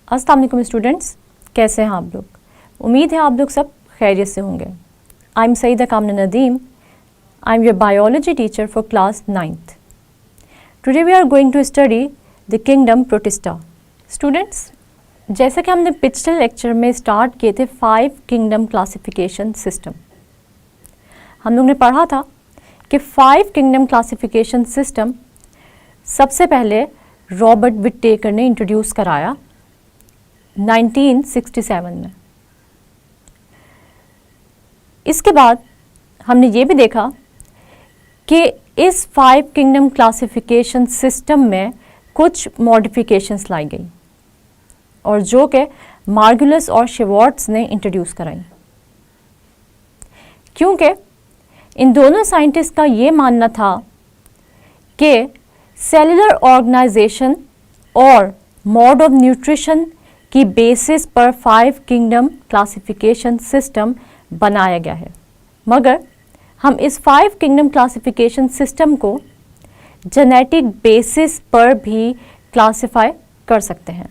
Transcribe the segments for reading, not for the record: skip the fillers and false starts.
अस्सलाम वालेकुम स्टूडेंट्स, कैसे हैं आप लोग। उम्मीद है आप लोग सब खैरियत से होंगे। आई am Saeeda Kamna Nadeem, I am your biology teacher for class 9th। Today we are going to study the kingdom Protista. Students, जैसे कि हमने पिछले लेक्चर में स्टार्ट किए थे 5 किंगडम क्लासिफिकेशन सिस्टम। हम लोग ने पढ़ा था कि 5 किंगडम क्लासिफिकेशन सिस्टम सबसे पहले रॉबर्ट विटेकर ने इंट्रोड्यूस कराया 1967 में। इसके बाद हमने ये भी देखा कि इस 5 किंगडम क्लासिफिकेशन सिस्टम में कुछ मॉडिफिकेशंस लाई गई और जो कि मार्गुलस और शिवार्ट्स ने इंट्रोड्यूस कराई, क्योंकि इन दोनों साइंटिस्ट का ये मानना था कि सेलुलर ऑर्गेनाइजेशन और मोड ऑफ न्यूट्रिशन की बेसिस पर 5 किंगडम क्लासिफिकेशन सिस्टम बनाया गया है। मगर हम इस 5 किंगडम क्लासिफिकेशन सिस्टम को जेनेटिक बेसिस पर भी क्लासिफाई कर सकते हैं।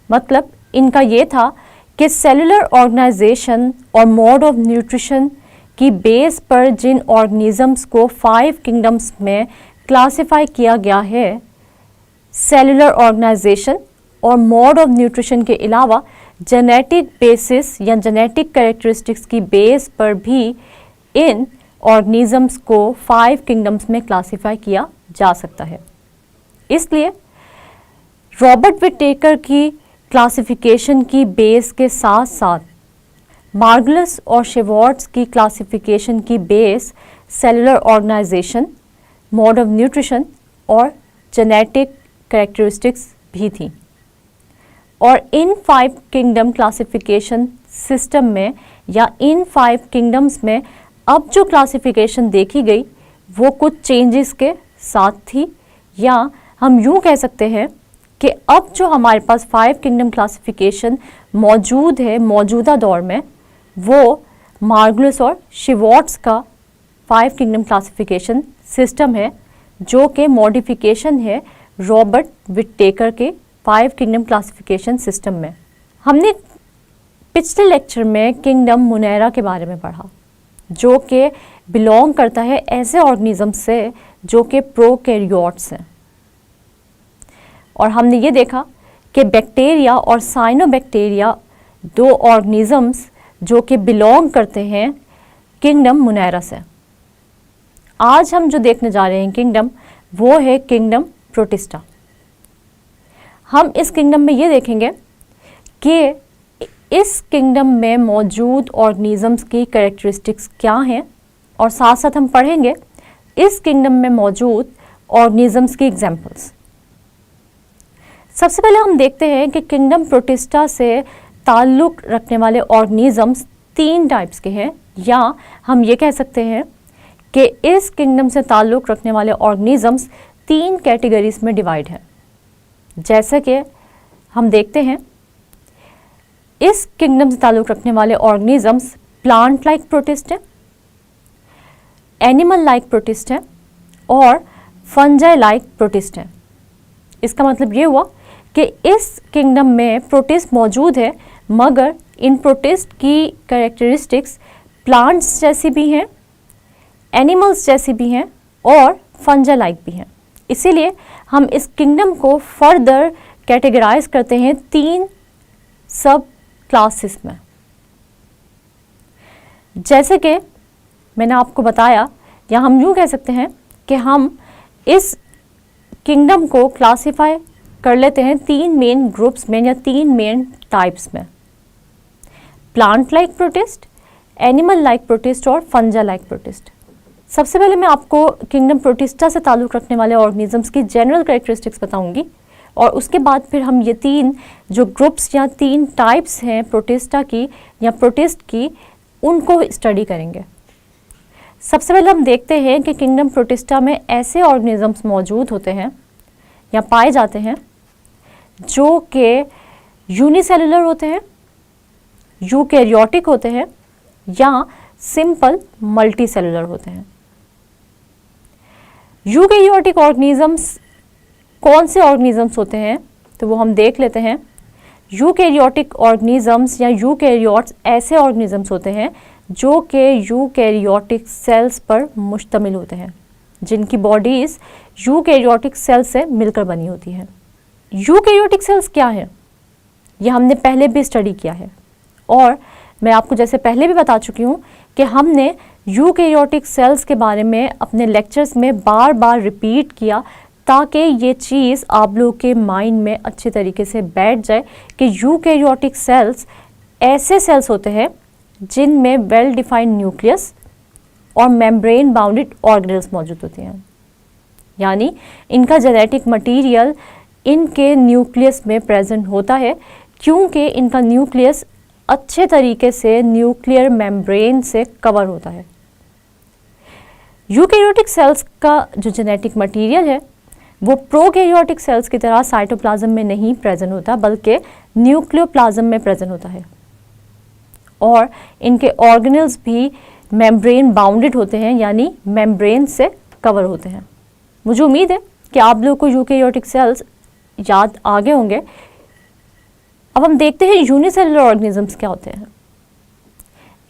मतलब इनका ये था कि सेलुलर ऑर्गेनाइजेशन और मोड ऑफ न्यूट्रिशन की बेस पर जिन ऑर्गेनिजम्स को 5 किंगडम्स में क्लासिफाई किया गया है, सेलुलर ऑर्गेनाइजेशन और मोड ऑफ न्यूट्रिशन के अलावा जेनेटिक बेसिस या जेनेटिक कैरेक्टरिस्टिक्स की बेस पर भी इन ऑर्गेनिजम्स को 5 किंगडम्स में क्लासिफाई किया जा सकता है। इसलिए रॉबर्ट विटेकर की क्लासिफिकेशन की बेस के साथ साथ मार्गुलस और शिवार्ट्स की क्लासिफिकेशन की base cellular organisation, mode of nutrition और जेनेटिक कैरेक्टरिस्टिक्स भी थी। और इन 5 किंगडम क्लासिफिकेशन सिस्टम में या इन 5 किंगडम्स में अब जो क्लासिफिकेशन देखी गई वो कुछ चेंजेस के साथ थी, या हम यूँ कह सकते हैं कि अब जो हमारे पास 5 किंगडम क्लासिफिकेशन मौजूद है मौजूदा दौर में, वो मार्गुलस और शिवार्ट्स का 5 किंगडम क्लासिफिकेशन सिस्टम है, जो कि मॉडिफिकेशन है रॉबर्ट विटेकर के 5 किंगडम क्लासिफिकेशन सिस्टम में। हमने पिछले लेक्चर में किंगडम मुनैरा के बारे में पढ़ा, जो कि बिलोंग करता है ऐसे ऑर्गेनिज्म से जो कि प्रोकैरियोट्स हैं। और हमने ये देखा कि बैक्टीरिया और साइनोबैक्टीरिया 2 ऑर्गेनिजम्स जो कि बिलोंग करते हैं किंगडम मुनैरा से। आज हम जो देखने जा रहे हैं किंगडम, वो है किंगडम प्रोटिस्टा। हम इस किंगडम में ये देखेंगे कि इस किंगडम में मौजूद ऑर्गेनिजम्स की कैरेक्टरिस्टिक्स क्या हैं, और साथ साथ हम पढ़ेंगे इस किंगडम में मौजूद ऑर्गेनिजम्स की एग्जाम्पल्स। सबसे पहले हम देखते हैं कि किंगडम प्रोटिस्टा से ताल्लुक़ रखने वाले ऑर्गेनिजम्स 3 टाइप्स के हैं, या हम ये कह सकते हैं कि इस किंगडम से ताल्लुक़ रखने वाले ऑर्गेनिजम्स 3 कैटेगरीज में डिवाइड हैं। जैसे कि हम देखते हैं इस किंगडम से ताल्लुक़ रखने वाले ऑर्गेनिजम्स प्लांट लाइक प्रोटिस्ट हैं, एनिमल लाइक प्रोटिस्ट हैं और फंजाई लाइक प्रोटिस्ट हैं। इसका मतलब ये हुआ कि इस किंगडम में प्रोटिस्ट मौजूद है, मगर इन प्रोटिस्ट की कैरेक्टरिस्टिक्स प्लांट्स जैसी भी हैं, एनिमल्स जैसी भी हैं और फंजाई लाइक भी हैं। इसीलिए हम इस किंगडम को फर्दर कैटेगराइज करते हैं 3 सब क्लासेस में। जैसे कि मैंने आपको बताया, या हम यूँ कह सकते हैं कि हम इस किंगडम को क्लासिफाई कर लेते हैं 3 मेन ग्रुप्स में या 3 मेन टाइप्स में: plant like protist, animal like protist और फंजा लाइक प्रोटिस्ट। सबसे पहले मैं आपको किंगडम प्रोटिस्टा से ताल्लुक़ रखने वाले ऑर्गेनिजम्स की जनरल कैरेक्टरिस्टिक्स बताऊंगी, और उसके बाद फिर हम ये 3 जो ग्रुप्स या 3 टाइप्स हैं प्रोटिस्टा की या प्रोटिस्ट की, उनको स्टडी करेंगे। सबसे पहले हम देखते हैं कि किंगडम प्रोटिस्टा में ऐसे ऑर्गेनिजम्स मौजूद होते हैं या पाए जाते हैं जो कि यूनिसेलुलर होते हैं, यूकैरियोटिक होते हैं या सिंपल मल्टीसेलुलर होते हैं। यूकैरियोटिक ऑर्गेनिजम्स कौन से ऑर्गेनिजम्स होते हैं तो वो हम देख लेते हैं। यूकैरियोटिक ऑर्गेनिजम्स या यूकैरियोट्स ऐसे ऑर्गेनिजम्स होते हैं जो कि यूकैरियोटिक सेल्स पर मुश्तमिल होते हैं, जिनकी बॉडीज़ यूकैरियोटिक सेल्स से मिलकर बनी होती हैं। यूकैरियोटिक सेल्स क्या है, ये हमने पहले भी स्टडी किया है और मैं आपको जैसे पहले भी बता चुकी हूँ कि हमने यूकैरियोटिक सेल्स के बारे में अपने लेक्चर्स में बार बार रिपीट किया ताकि ये चीज़ आप लोगों के माइंड में अच्छे तरीके से बैठ जाए कि यूकैरियोटिक सेल्स ऐसे सेल्स होते हैं जिनमें वेल डिफाइंड न्यूक्लियस और मेम्ब्रेन बाउंडेड ऑर्गेनेल्स मौजूद होते हैं, यानी इनका जेनेटिक मटेरियल इनके न्यूक्लियस में प्रेजेंट होता है क्योंकि इनका न्यूक्लियस अच्छे तरीके से न्यूक्लियर मेम्ब्रेन से कवर होता है। यूकैरियोटिक सेल्स का जो जेनेटिक मटेरियल है वो प्रोकैरियोटिक सेल्स की तरह साइटोप्लाज्म में नहीं प्रेजेंट होता बल्कि न्यूक्लियोप्लाज्म में प्रेजेंट होता है और इनके ऑर्गेनेल्स भी मेम्ब्रेन बाउंडेड होते हैं, यानी मेम्ब्रेन से कवर होते हैं। मुझे उम्मीद है कि आप लोगों को यूकैरियोटिक सेल्स याद आ गए होंगे। अब हम देखते हैं यूनिसेलुलर ऑर्गेनिजम्स क्या होते हैं।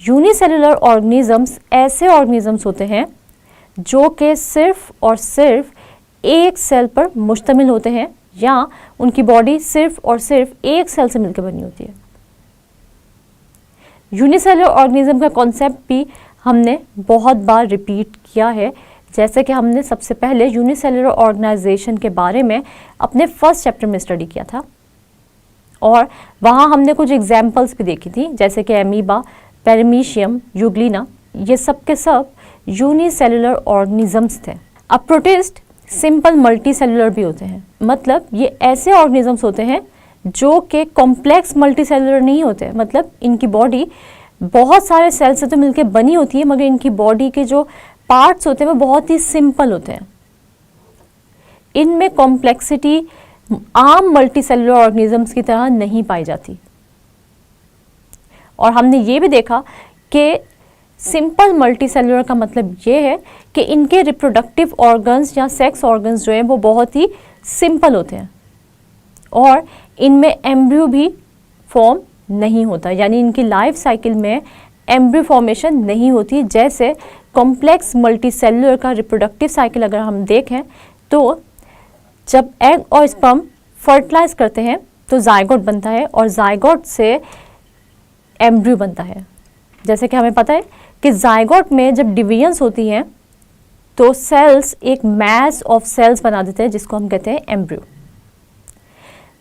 यूनिसेलुलर ऑर्गेनिजम्स ऐसे ऑर्गेनिजम्स होते हैं जो कि सिर्फ और सिर्फ एक सेल पर मुश्तमिल होते हैं या उनकी बॉडी सिर्फ और सिर्फ एक सेल से मिलकर बनी होती है। यूनिसेलुलर ऑर्गेनिज्म का कॉन्सेप्ट भी हमने बहुत बार रिपीट किया है, जैसे कि हमने सबसे पहले यूनिसेलुलर ऑर्गेनाइजेशन के बारे में अपने फर्स्ट चैप्टर में स्टडी किया था और वहाँ हमने कुछ एग्जाम्पल्स भी देखी थी, जैसे कि एमीबा, पेरिमीशियम, यूग्लिना, ये सब के सब यूनिसेलुलर ऑर्गेनिजम्स थे। अब प्रोटिस्ट सिंपल मल्टी सेलुलर भी होते हैं, मतलब ये ऐसे ऑर्गेनिजम्स होते हैं जो कि कॉम्प्लेक्स मल्टी सेलुलर नहीं होते, मतलब इनकी बॉडी बहुत सारे सेल से तो मिलकर बनी होती है मगर इनकी बॉडी के जो पार्ट्स होते हैं वो बहुत ही सिंपल होते हैं। इनमें कॉम्प्लेक्सिटी आम मल्टी सेलुलर ऑर्गेनिजम्स की तरह नहीं पाई जाती और हमने ये भी देखा कि सिंपल मल्टी सेलुलर का मतलब ये है कि इनके रिप्रोडक्टिव ऑर्गन्स या सेक्स ऑर्गन्स जो हैं वो बहुत ही सिंपल होते हैं और इनमें एम्ब्रियो भी फॉर्म नहीं होता, यानी इनकी लाइफ साइकिल में एम्ब्रियो फॉर्मेशन नहीं होती। जैसे कॉम्प्लेक्स मल्टी सेलुलर का रिप्रोडक्टिव साइकिल अगर हम देखें तो जब एग और स्पर्म फर्टिलाइज करते हैं तो जायगोट बनता है और जायगोट से एम्ब्रियो बनता है। जैसे कि हमें पता है कि जायगोट में जब डिवीजन्स होती हैं तो सेल्स एक मैस ऑफ सेल्स बना देते हैं जिसको हम कहते हैं एम्ब्रियो।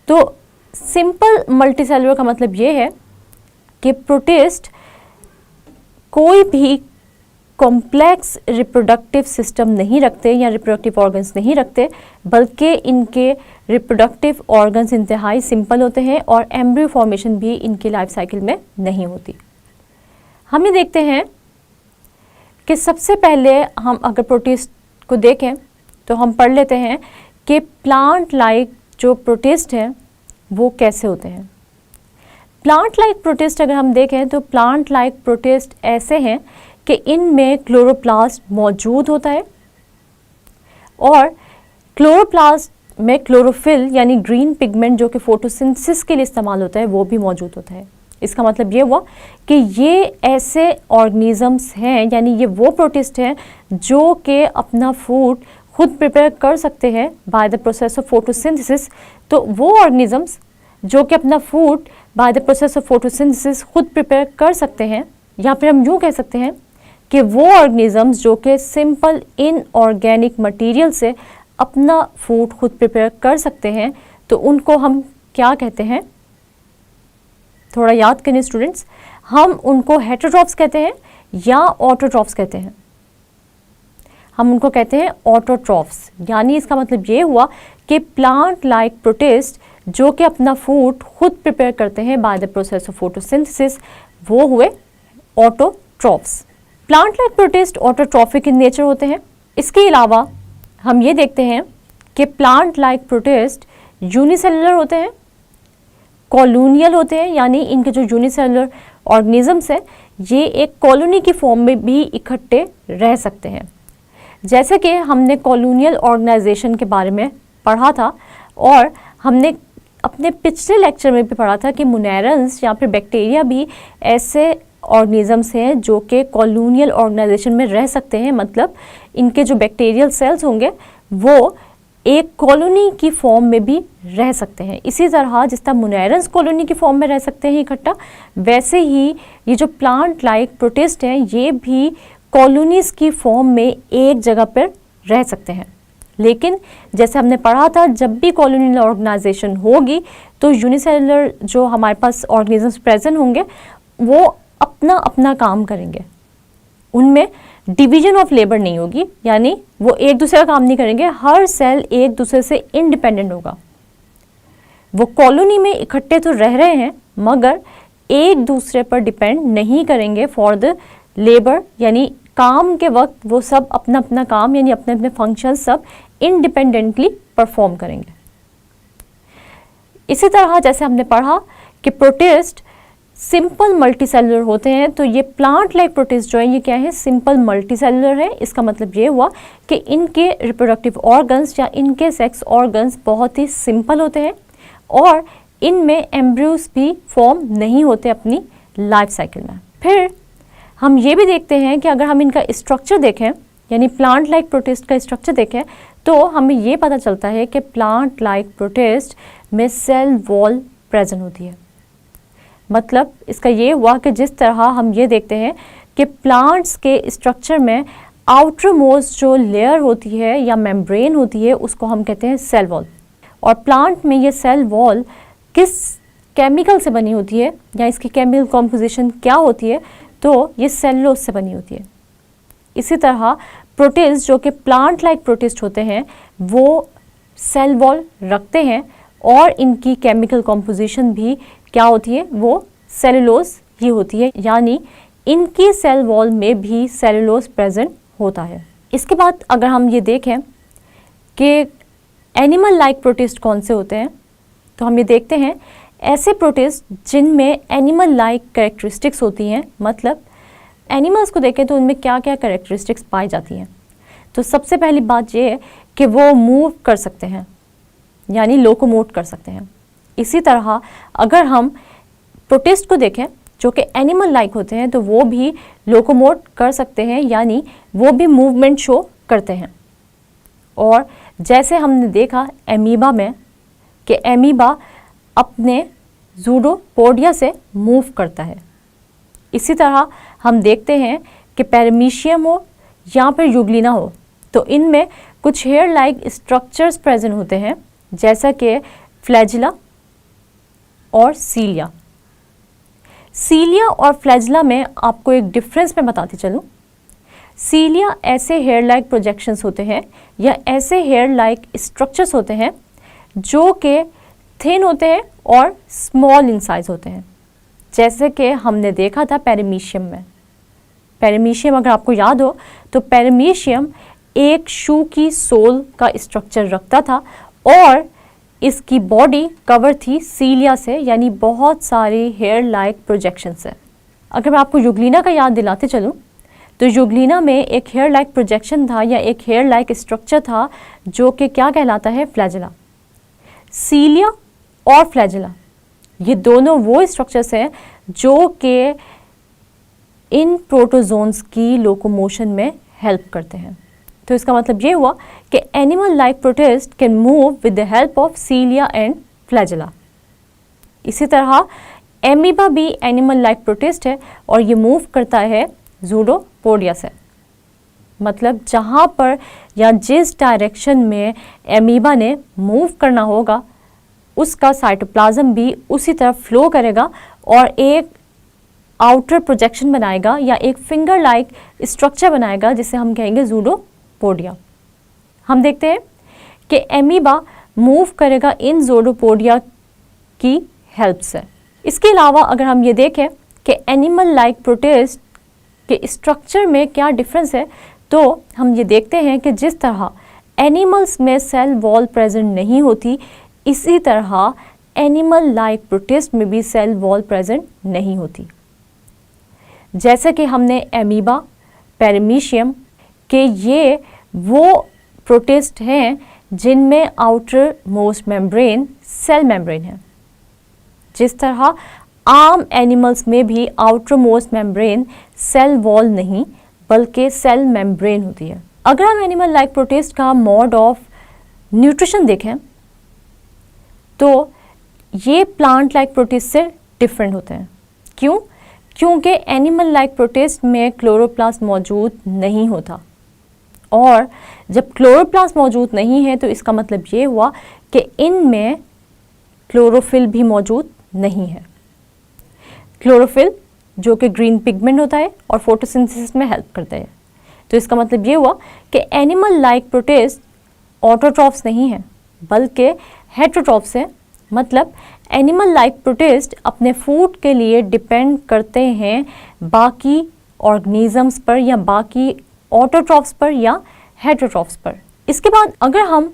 तो सिंपल मल्टीसेलुलर का मतलब ये है कि प्रोटिस्ट कोई भी कॉम्प्लेक्स रिप्रोडक्टिव सिस्टम नहीं रखते या रिप्रोडक्टिव ऑर्गन्स नहीं रखते, बल्कि इनके रिप्रोडक्टिव ऑर्गन्स इंतहाई सिंपल होते हैं और एम्ब्रियो फॉर्मेशन भी इनकी लाइफ साइकिल में नहीं होती। हम ये देखते हैं कि सबसे पहले हम अगर प्रोटिस्ट को देखें तो हम पढ़ लेते हैं कि प्लांट लाइक जो प्रोटिस्ट हैं वो कैसे होते हैं। प्लांट लाइक प्रोटिस्ट अगर हम देखें तो प्लांट लाइक प्रोटिस्ट ऐसे हैं कि इनमें क्लोरोप्लास्ट मौजूद होता है और क्लोरोप्लास्ट में क्लोरोफिल यानी ग्रीन पिगमेंट जो कि फोटोसिंथेसिस के लिए इस्तेमाल होता है वो भी मौजूद होता है। इसका मतलब ये हुआ कि ये ऐसे ऑर्गेनिजम्स हैं, यानी ये वो प्रोटिस्ट हैं जो कि अपना फूड खुद प्रिपेयर कर सकते हैं by the process of photosynthesis. तो वो ऑर्गेनिजम्स जो कि अपना food by the process of photosynthesis खुद प्रिपेयर कर सकते हैं, या फिर हम यूँ कह सकते हैं कि वो ऑर्गेनिजम्स जो कि सिंपल इनऑर्गेनिक मटेरियल से अपना फूड खुद प्रिपेयर कर सकते हैं, तो उनको हम क्या कहते हैं, थोड़ा याद करें स्टूडेंट्स, हम उनको हेटेरोट्रॉफ्स कहते हैं या ऑटोट्रॉफ्स कहते हैं। हम उनको कहते हैं ऑटोट्रॉफ्स, यानी इसका मतलब ये हुआ कि प्लांट लाइक प्रोटिस्ट जो कि अपना फूड खुद प्रिपेयर करते हैं by the process of photosynthesis, वो हुए autotrophs. Plant like protist autotrophic in nature होते हैं। इसके अलावा हम ये देखते हैं कि प्लांट लाइक प्रोटिस्ट यूनिसेलुलर होते हैं, कॉलोनियल होते हैं, यानी इनके जो यूनिसेलुलर ऑर्गेनिजम्स हैं ये एक कॉलोनी की फॉर्म में भी इकट्ठे रह सकते हैं। जैसे कि हमने कॉलोनियल ऑर्गेनाइजेशन के बारे में पढ़ा था और हमने अपने पिछले लेक्चर में भी पढ़ा था कि मुनेरन्स या फिर बैक्टीरिया भी ऐसे ऑर्गेनिजम्स हैं जो कि कॉलोनियल ऑर्गेनाइजेशन में रह सकते हैं, मतलब इनके जो बैक्टीरियल सेल्स होंगे वो एक कॉलोनी की फॉर्म में भी रह सकते हैं। इसी तरह जिस तरह मुनेरन्स कॉलोनी की फॉर्म में रह सकते हैं इकट्ठा, वैसे ही ये जो प्लांट लाइक प्रोटिस्ट हैं ये भी कॉलोनीज की फॉर्म में एक जगह पर रह सकते हैं। लेकिन जैसे हमने पढ़ा था, जब भी कॉलोनियल ऑर्गेनाइजेशन होगी तो यूनिसेलुलर जो हमारे पास ऑर्गेनिजम्स प्रेजेंट होंगे वो अपना अपना काम करेंगे, उनमें डिवीजन ऑफ लेबर नहीं होगी, यानी वो एक दूसरे का काम नहीं करेंगे, हर सेल एक दूसरे से इंडिपेंडेंट होगा। वो कॉलोनी में इकट्ठे तो रह रहे हैं मगर एक दूसरे पर डिपेंड नहीं करेंगे फॉर द लेबर, यानी काम के वक्त वो सब अपना अपना काम यानी अपने अपने फंक्शन सब इंडिपेंडेंटली परफॉर्म करेंगे। इसी तरह जैसे हमने पढ़ा कि प्रोटिस्ट सिंपल मल्टीसेलुलर होते हैं, तो ये प्लांट लाइक प्रोटिस्ट जो है ये क्या है, सिंपल मल्टीसेलुलर है। इसका मतलब ये हुआ कि इनके रिप्रोडक्टिव ऑर्गन्स या इनके सेक्स ऑर्गन्स बहुत ही सिंपल होते हैं और इनमें एम्ब्रियोज भी फॉर्म नहीं होते अपनी लाइफ साइकिल में। फिर हम ये भी देखते हैं कि अगर हम इनका स्ट्रक्चर देखें, यानी प्लांट लाइक प्रोटिस्ट का स्ट्रक्चर देखें, तो हमें ये पता चलता है कि प्लांट लाइक प्रोटिस्ट में सेल वॉल प्रेजेंट होती है। मतलब इसका ये हुआ कि जिस तरह हम ये देखते हैं कि प्लांट्स के स्ट्रक्चर में आउटर मोस्ट जो लेयर होती है या मेम्ब्रेन होती है उसको हम कहते हैं सेल वॉल, और प्लांट में ये सेल वॉल किस केमिकल से बनी होती है या इसकी केमिकल कॉम्पोजिशन क्या होती है, तो ये सेलुलोज से बनी होती है। इसी तरह प्रोटिस्ट जो कि प्लांट लाइक प्रोटिस्ट होते हैं वो सेल वॉल रखते हैं और इनकी केमिकल कॉम्पोजिशन भी क्या होती है, वो सेलुलोज ही होती है, यानी इनकी सेल वॉल में भी सेलुलोज प्रेजेंट होता है। इसके बाद अगर हम ये देखें कि एनिमल लाइक प्रोटिस्ट कौन से होते हैं, तो हम ये देखते हैं ऐसे प्रोटिस्ट जिनमें एनिमल लाइक कैरेक्टरिस्टिक्स होती हैं। मतलब एनिमल्स को देखें तो उनमें क्या क्या कैरेक्टरिस्टिक्स पाई जाती हैं। तो सबसे पहली बात ये है कि वो मूव कर सकते हैं, यानी लोकोमोट कर सकते हैं। इसी तरह अगर हम प्रोटिस्ट को देखें जो कि एनिमल लाइक होते हैं तो वो भी लोकोमोट कर सकते हैं, यानी वो भी मूवमेंट शो करते हैं। और जैसे हमने देखा एमीबा में कि एमीबा अपने ज़ूडोपोडिया से मूव करता है। इसी तरह हम देखते हैं कि पैरामीशियम हो या फिर यूग्लिना हो तो इनमें कुछ हेयर लाइक स्ट्रक्चर्स प्रेजेंट होते हैं, जैसा कि फ्लैजिला और सीलिया। सीलिया और फ्लैजिला में आपको एक डिफरेंस मैं बताती चलूँ। सीलिया ऐसे हेयर लाइक प्रोजेक्शंस होते हैं या ऐसे हेयर लाइक स्ट्रक्चर्स होते हैं जो कि थिन होते हैं और स्मॉल इन साइज होते हैं, जैसे कि हमने देखा था पैरामीशियम में। पैरामीशियम अगर आपको याद हो तो पैरामीशियम एक शू की सोल का स्ट्रक्चर रखता था और इसकी बॉडी कवर थी सीलिया से, यानी बहुत सारी हेयर लाइक प्रोजेक्शन से। अगर मैं आपको यूग्लिना का याद दिलाते चलूँ तो यूग्लिना में एक हेयर लाइक प्रोजेक्शन था या एक हेयर लाइक स्ट्रक्चर था जो कि क्या कहलाता है, फ्लैजिला। सीलिया और फ्लैजिला ये दोनों वो स्ट्रक्चर्स हैं जो कि इन प्रोटोजोन्स की लोकोमोशन में हेल्प करते हैं। तो इसका मतलब ये हुआ कि animal like protist can move with the help of cilia and flagella. इसी तरह एमीबा भी एनिमल लाइक प्रोटिस्ट है और ये मूव करता है ज़ूडोपोडिया से। मतलब जहाँ पर या जिस डायरेक्शन में एमीबा ने मूव करना होगा उसका साइटोप्लाज्म भी उसी तरफ फ्लो करेगा और एक आउटर प्रोजेक्शन बनाएगा या एक फिंगर लाइक स्ट्रक्चर बनाएगा जिसे हम कहेंगे ज़ूडोपोडिया। हम देखते हैं कि एमीबा मूव करेगा इन ज़ूडोपोडिया की हेल्प से। इसके अलावा अगर हम ये देखें कि एनिमल लाइक प्रोटिस्ट के स्ट्रक्चर में क्या डिफरेंस है, तो हम ये देखते हैं कि जिस तरह एनिमल्स में सेल वॉल प्रेजेंट नहीं होती, इसी तरह एनिमल लाइक प्रोटिस्ट में भी सेल वॉल प्रेजेंट नहीं होती। जैसे कि हमने एमीबा, पैरामीशियम के ये वो प्रोटिस्ट हैं जिनमें outer most membrane cell membrane है। जिस तरह आम एनिमल्स में भी outer most membrane cell wall नहीं बल्कि सेल मेम्ब्रेन होती है। अगर हम एनिमल लाइक प्रोटिस्ट का मोड ऑफ न्यूट्रिशन देखें तो ये प्लांट लाइक प्रोटिस्ट से डिफरेंट होते हैं। क्यों? क्योंकि एनिमल लाइक प्रोटिस्ट में क्लोरोप्लास्ट मौजूद नहीं होता, और जब क्लोरोप्लास्ट मौजूद नहीं है तो इसका मतलब ये हुआ कि इनमें क्लोरोफिल भी मौजूद नहीं है। क्लोरोफिल जो कि ग्रीन पिगमेंट होता है और फोटोसिंथेसिस में हेल्प करता है। तो इसका मतलब ये हुआ कि एनिमल लाइक प्रोटिस्ट ऑटोट्रॉफ्स नहीं है बल्कि हेटेरोट्रॉफ्स है। मतलब एनिमल लाइक प्रोटिस्ट अपने फूड के लिए डिपेंड करते हैं बाकी ऑर्गेनिजम्स पर या बाकी ऑटोट्रॉफ्स पर या हेटेरोट्रॉफ्स पर। इसके बाद अगर हम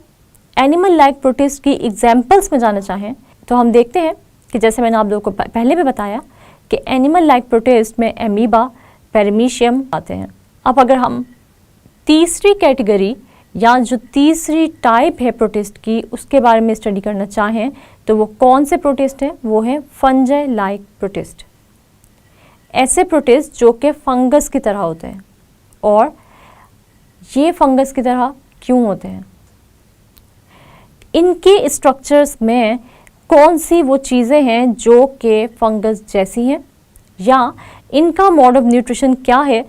एनिमल लाइक प्रोटिस्ट की एग्जांपल्स में जाना चाहें तो हम देखते हैं कि जैसे मैंने आप लोगों को पहले भी बताया कि एनिमल लाइक प्रोटिस्ट में एमीबा, पैरामीशियम आते हैं। अब अगर हम तीसरी कैटेगरी या जो तीसरी टाइप है प्रोटिस्ट की उसके बारे में स्टडी करना चाहें तो वो कौन से प्रोटिस्ट हैं? वो है फंजाई लाइक प्रोटिस्ट। ऐसे प्रोटिस्ट जो कि फंगस की तरह होते हैं। और ये फंगस की तरह क्यों होते हैं? इनके स्ट्रक्चर्स में कौन सी वो चीज़ें हैं जो कि फंगस जैसी हैं, या इनका मोड ऑफ न्यूट्रिशन क्या है,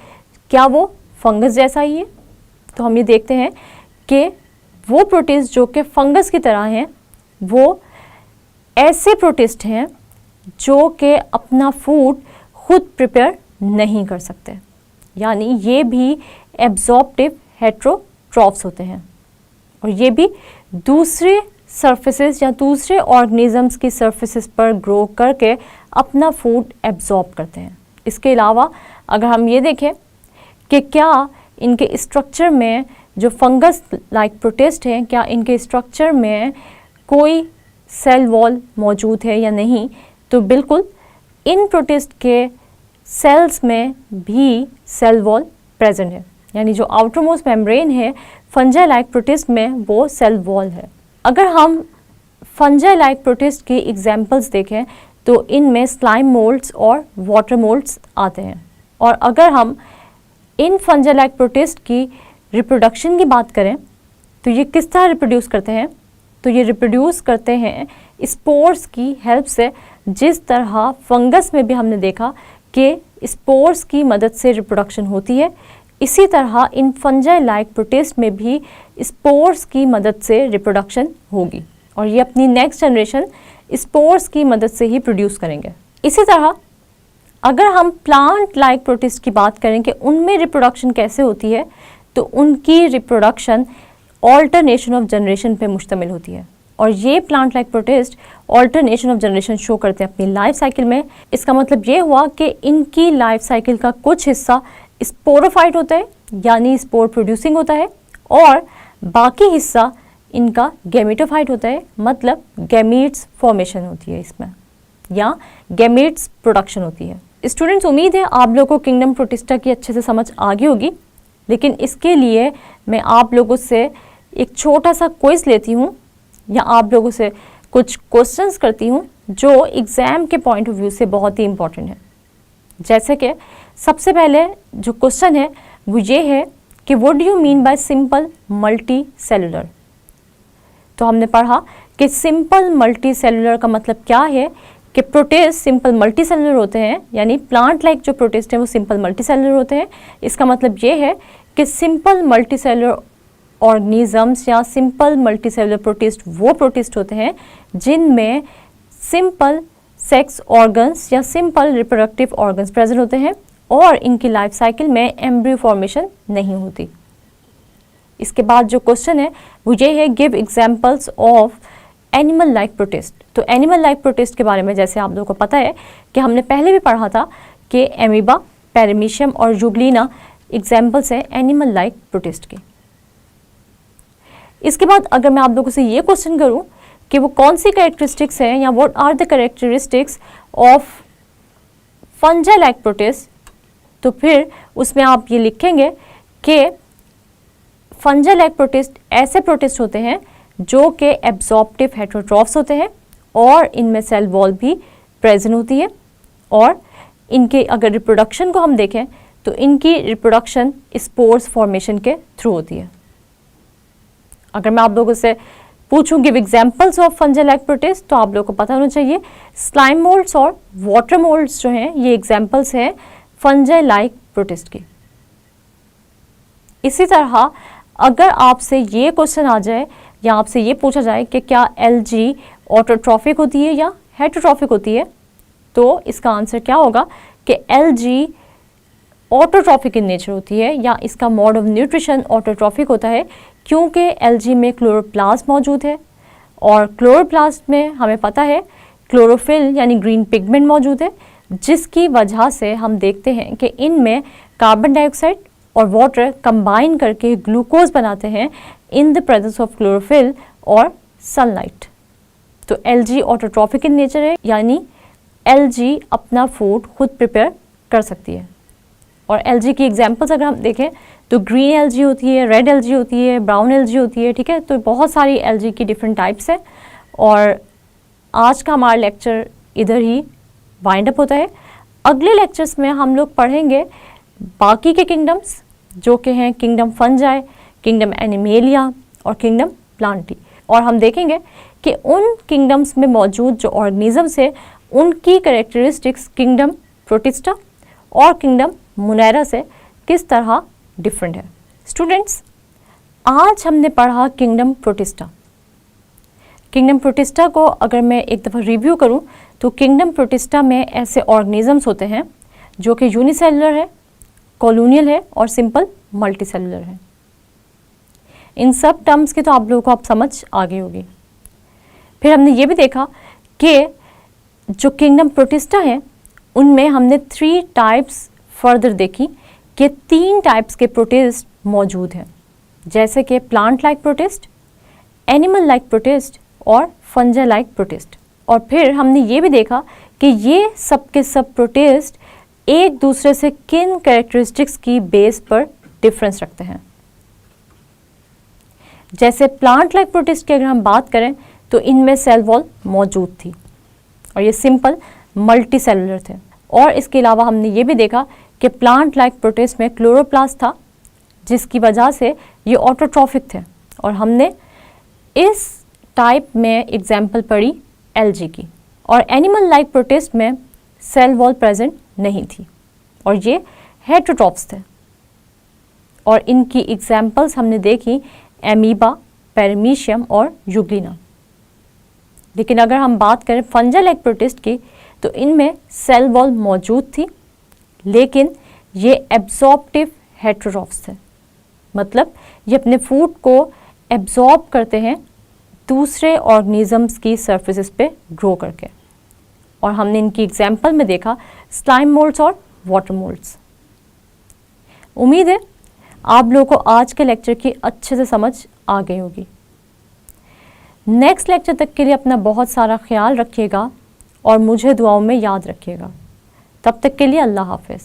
क्या वो फंगस जैसा ही है? तो हम ये देखते हैं कि वो प्रोटिस्ट जो कि फंगस की तरह हैं वो ऐसे प्रोटिस्ट हैं जो कि अपना फूड खुद प्रिपेयर नहीं कर सकते, यानी ये भी एब्जॉर्प्टिव हेटेरोट्रॉफ्स होते हैं और ये भी दूसरे सरफेसेस या दूसरे ऑर्गेनिजम्स की सरफेसेस पर ग्रो करके अपना फूड एब्जॉर्ब करते हैं। इसके अलावा अगर हम ये देखें कि क्या इनके स्ट्रक्चर में जो फंगस लाइक प्रोटिस्ट हैं, क्या इनके स्ट्रक्चर में कोई सेल वॉल मौजूद है या नहीं, तो बिल्कुल इन प्रोटिस्ट के सेल्स में भी सेल वॉल प्रेजेंट है। यानी जो आउटर मोस्ट मेम्ब्रेन है फंजाई लाइक प्रोटिस्ट में वो सेल वॉल है। अगर हम फंजाई लाइक प्रोटिस्ट की एग्जांपल्स देखें तो इनमें स्लाइम मोल्ड्स और वाटर मोल्ड्स आते हैं। और अगर हम इन फंजाई लाइक प्रोटिस्ट की रिप्रोडक्शन की बात करें तो ये किस तरह रिप्रोड्यूस करते हैं? तो ये रिप्रोड्यूस करते हैं स्पोर्स की हेल्प से। जिस तरह फंगस में भी हमने देखा कि स्पोर्स की मदद से रिप्रोडक्शन होती है, इसी तरह इन फंजाई लाइक प्रोटिस्ट में भी स्पोर्स की मदद से रिप्रोडक्शन होगी और ये अपनी नेक्स्ट जनरेशन स्पोर्स की मदद से ही प्रोड्यूस करेंगे। इसी तरह अगर हम प्लांट लाइक प्रोटिस्ट की बात करें कि उनमें रिप्रोडक्शन कैसे होती है, तो उनकी रिप्रोडक्शन ऑल्टरनेशन ऑफ जनरेशन पे मुश्तमिल होती है और ये plant like protist alternation of generation show करते हैं अपनी लाइफ साइकिल में। इसका मतलब ये हुआ कि इनकी लाइफ साइकिल का कुछ हिस्सा स्पोरोफाइट होता है यानी स्पोर प्रोड्यूसिंग होता है और बाकी हिस्सा इनका गैमेटोफाइट होता है, मतलब गैमीट्स फॉर्मेशन होती है इसमें या गैमीट्स प्रोडक्शन होती है। स्टूडेंट्स, उम्मीद है आप लोगों को किंगडम प्रोटिस्टा की अच्छे से समझ आ गई होगी, लेकिन इसके लिए मैं आप लोगों से एक छोटा सा क्विज लेती हूँ या आप लोगों से कुछ क्वेश्चंस करती हूँ जो एग्ज़ाम के पॉइंट ऑफ व्यू से बहुत ही इम्पॉर्टेंट है। जैसे कि सबसे पहले जो क्वेश्चन है वो ये है कि what do you mean by simple multi cellular. तो हमने पढ़ा कि सिंपल मल्टी सेलुलर का मतलब क्या है कि प्रोटिस्ट सिंपल मल्टी सेलुलर होते हैं, यानी प्लांट लाइक जो प्रोटिस्ट हैं वो सिंपल मल्टी सेलुलर होते हैं। इसका मतलब ये है कि सिंपल मल्टी सेलुलर ऑर्गेनिजम्स या सिंपल मल्टी सेलुलर प्रोटिस्ट वो प्रोटिस्ट होते हैं जिनमें सिंपल सेक्स ऑर्गन्स या सिंपल रिप्रोडक्टिव ऑर्गन्स प्रेजेंट होते हैं और इनकी लाइफ साइकिल में एम्ब्रियो फॉर्मेशन नहीं होती। इसके बाद जो क्वेश्चन है वो ये है, give examples of animal like protist. तो एनिमल लाइक प्रोटिस्ट के बारे में जैसे आप लोगों को पता है कि हमने पहले भी पढ़ा था कि एमीबा, पैरामीशियम और यूग्लिना एग्जाम्पल्स हैं एनिमल लाइक प्रोटिस्ट के। इसके बाद अगर मैं आप लोगों से ये क्वेश्चन करूं कि वो कौन सी कैरेक्टरिस्टिक्स हैं या what are the characteristics of fungi like protist, तो फिर उसमें आप ये लिखेंगे कि फंजाई लाइक प्रोटिस्ट ऐसे प्रोटिस्ट होते हैं जो कि एब्जॉर्प्टिव हेटरोट्रॉफ्स होते हैं और इनमें सेल वॉल भी प्रेजेंट होती है। और इनके अगर रिप्रोडक्शन को हम देखें तो इनकी रिप्रोडक्शन स्पोर्स फॉर्मेशन के थ्रू होती है। अगर मैं आप लोगों से पूछूं give examples of fungal like protist, तो आप लोगों को पता होना चाहिए स्लाइम मोल्ड्स और वाटर मोल्ड्स जो हैं ये एग्जांपल्स हैं फंजल लाइक प्रोटिस्ट की। इसी तरह अगर आपसे ये क्वेश्चन आ जाए या आपसे ये पूछा जाए कि क्या एलजी ऑटोट्रॉफिक होती है या हेटरोट्रॉफिक होती है, तो इसका आंसर क्या होगा कि एलजी ऑटोट्रॉफिक इन नेचर होती है या इसका मोड ऑफ न्यूट्रिशन ऑटोट्रॉफिक होता है, क्योंकि एलजी में क्लोरोप्लास्ट मौजूद है और क्लोरोप्लास्ट में हमें पता है क्लोरोफिल यानी ग्रीन पिगमेंट मौजूद है, जिसकी वजह से हम देखते हैं कि इनमें कार्बन डाइऑक्साइड और वाटर कंबाइन करके ग्लूकोज बनाते हैं in the presence of chlorophyll और सनलाइट। तो एलजी ऑटोट्रॉफिक इन नेचर है, यानी एलजी अपना फूड खुद प्रिपेयर कर सकती है। और एलजी की एग्जांपल्स अगर हम देखें तो ग्रीन एलजी होती है, रेड एलजी होती है, ब्राउन एलजी होती है, ठीक है। तो बहुत सारी एलजी की डिफरेंट टाइप्स हैं और आज का हमारा लेक्चर इधर ही वाइंड अप होता है। अगले लेक्चर्स में हम लोग पढ़ेंगे बाकी के किंगडम्स जो कि हैं किंगडम फंजाई, किंगडम एनिमेलिया और किंगडम प्लांटी, और हम देखेंगे कि उन किंगडम्स में मौजूद जो ऑर्गेनिजम्स है उनकी कैरेक्टरिस्टिक्स किंगडम प्रोटिस्टा और किंगडम मोनेरा से किस तरह डिफरेंट है। स्टूडेंट्स, आज हमने पढ़ा किंगडम प्रोटिस्टा। किंगडम प्रोटिस्टा को अगर मैं एक दफ़ा रिव्यू करूं तो किंगडम प्रोटिस्टा में ऐसे ऑर्गेनिजम्स होते हैं जो कि यूनिसेलुलर है, कॉलोनियल है और सिंपल मल्टीसेलुलर है। इन सब टर्म्स की तो आप लोगों को अब समझ आ गई होगी। फिर हमने ये भी देखा कि जो किंगडम प्रोटिस्टा है उनमें हमने 3 टाइप्स फर्दर देखी कि 3 टाइप्स के प्रोटिस्ट मौजूद हैं, जैसे कि plant like protist, animal like protist और फंजल लाइक प्रोटिस्ट। और फिर हमने ये भी देखा कि ये सब के सब प्रोटिस्ट एक दूसरे से किन कैरेक्टरिस्टिक्स की बेस पर डिफरेंस रखते हैं। जैसे प्लांट लाइक प्रोटिस्ट की अगर हम बात करें तो इनमें सेल वॉल मौजूद थी और ये सिंपल मल्टी सेलुलर थे। और इसके अलावा हमने ये भी देखा कि प्लांट लाइक प्रोटिस्ट में क्लोरोप्लास्ट था, जिसकी वजह से ये ऑटोट्रॉफिक थे। और हमने इस टाइप में एग्जाम्पल पढ़ी एलजी की। और एनिमल लाइक प्रोटिस्ट में सेल वॉल प्रेजेंट नहीं थी और ये हेटरोट्रॉफ्स थे। और इनकी एग्जाम्पल्स हमने देखी एमीबा, पैरामीशियम और यूग्लिना। लेकिन अगर हम बात करें फंजल लाइक प्रोटिस्ट की तो इनमें सेल वॉल मौजूद थी, लेकिन ये एब्जॉर्प्टिव हेटरोट्रॉफ्स थे, मतलब ये अपने फूड को एब्जॉर्ब करते हैं दूसरे ऑर्गेनिजम्स की सरफेसेस पे ग्रो करके। और हमने इनकी एग्जाम्पल में देखा स्लाइम मोल्ड्स और वाटर मोल्ड्स। उम्मीद है आप लोगों को आज के लेक्चर की अच्छे से समझ आ गई होगी। नेक्स्ट लेक्चर तक के लिए अपना बहुत सारा ख्याल रखिएगा और मुझे दुआओं में याद रखिएगा। तब तक के लिए अल्लाह हाफिज़।